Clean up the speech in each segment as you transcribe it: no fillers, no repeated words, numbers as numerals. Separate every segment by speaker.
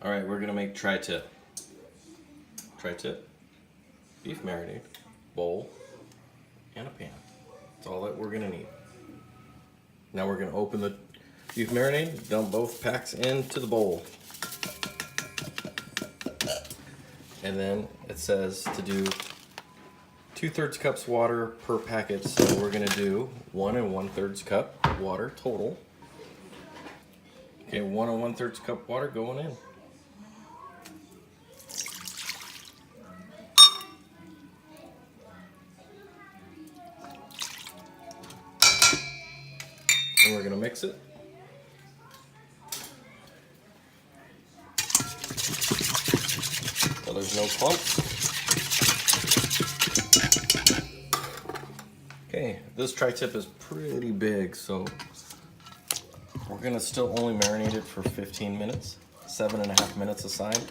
Speaker 1: All right, we're gonna make tri-tip. Tri-tip, beef marinade, bowl, and a pan. That's all that we're gonna need. Now we're gonna open the beef marinade, dump both packs into the bowl. And then it says to do 2/3 cups water per packet. So we're gonna do 1 1/3 cup water total. Okay, 1 1/3 cup water going in. And we're gonna mix it. So there's no clumps. Okay, this tri-tip is pretty big, so we're gonna still only marinate it for 15 minutes, 7.5 minutes aside.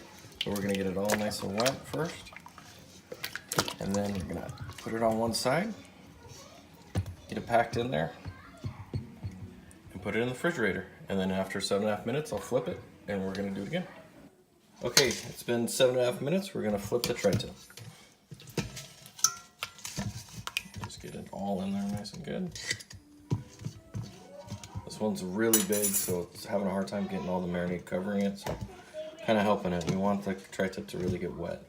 Speaker 1: So we're gonna get it all nice and wet first. And then we're gonna put it on one side, get it packed in there, and put it in the refrigerator. And then after 7.5 minutes, I'll flip it and we're gonna do it again. Okay, it's been 7.5 minutes. We're gonna flip the tri-tip. Just get it all in there nice and good. This one's really big, so it's having a hard time getting all the marinade covering it, so kind of helping it. We want the tri-tip to really get wet.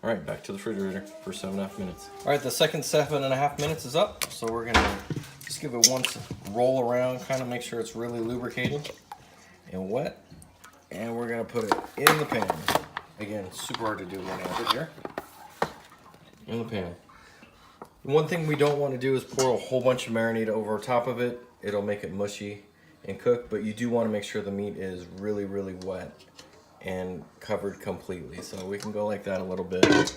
Speaker 1: All right, back to the refrigerator for 7.5 minutes. All right, the second 7.5 minutes is up, so we're gonna just give it one roll around, kind of make sure it's really lubricated and wet. And we're gonna put it in the pan. Again, super hard to do when I have it here. In the pan. One thing we don't want to do is pour a whole bunch of marinade over top of it. It'll make it mushy and cook, but you do want to make sure the meat is really, really wet and covered completely. So we can go like that a little bit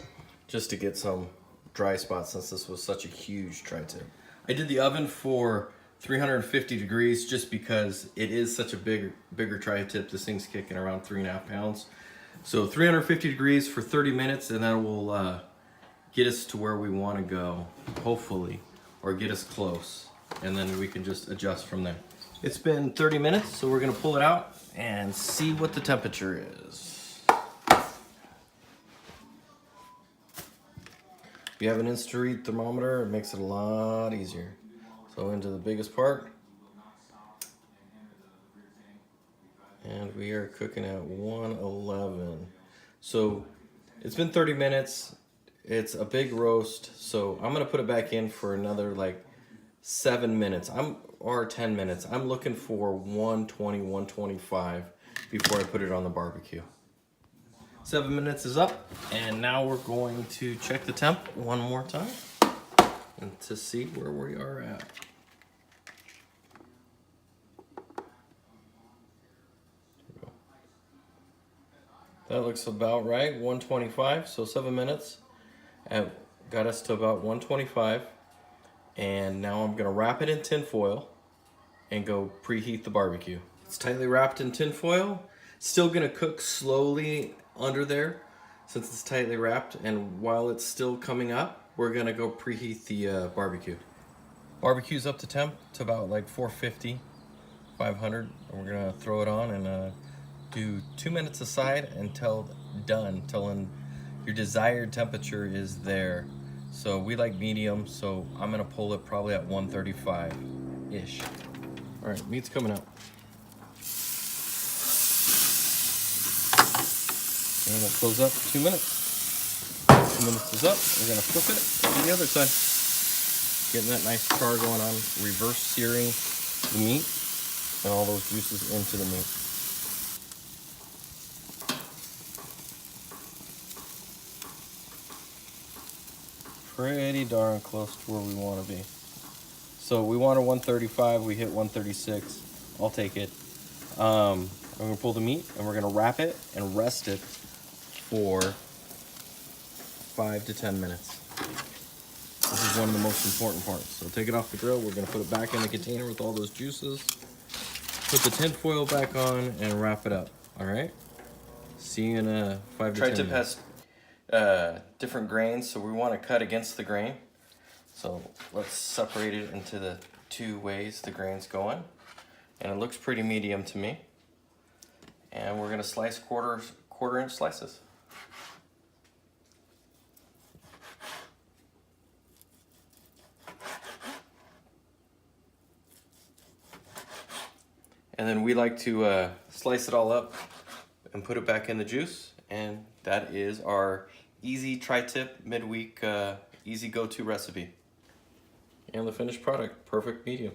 Speaker 1: just to get some dry spots since this was such a huge tri-tip. I did the oven for 350 degrees just because it is such a bigger tri-tip. This thing's kicking around 3.5 pounds. So 350 degrees for 30 minutes and that will get us to where we want to go, hopefully, or get us close. And then we can just adjust from there. It's been 30 minutes, so we're gonna pull it out and see what the temperature is. If you have an Insta-read thermometer, it makes it a lot easier. So into the biggest part. And we are cooking at 111. So it's been 30 minutes. It's a big roast, so I'm gonna put it back in for another like 7 minutes. Or 10 minutes. I'm looking for 120, 125 before I put it on the barbecue. 7 minutes is up, and now we're going to check the temp one more time and to see where we are at. That looks about right, 125, so 7 minutes. Got us to about 125. And now I'm gonna wrap it in tin foil and go preheat the barbecue. It's tightly wrapped in tin foil. Still gonna cook slowly under there since it's tightly wrapped. And while it's still coming up, we're gonna go preheat the barbecue. Barbecue's up to temp to about like 450, 500. And we're gonna throw it on and do 2 minutes aside until done, till your desired temperature is there. So we like medium, so I'm gonna pull it probably at 135-ish. All right, meat's coming out. And we'll close up 2 minutes. 2 minutes is up, we're gonna flip it to the other side. Getting that nice char going on, reverse searing the meat and all those juices into the meat. Pretty darn close to where we want to be. So we wanted 135, we hit 136. I'll take it. I'm gonna pull the meat and we're gonna wrap it and rest it for 5 to 10 minutes. This is one of the most important parts. So take it off the grill, we're gonna put it back in the container with all those juices, put the tin foil back on and wrap it up, all right? See you in 5 to 10 minutes. Tri-tip has different grains, so we want to cut against the grain. So let's separate it into the 2 ways the grain's going. And it looks pretty medium to me. And we're gonna slice quarter inch slices. And then we like to slice it all up and put it back in the juice. And that is our easy tri-tip midweek easy go-to recipe. And the finished product, perfect medium.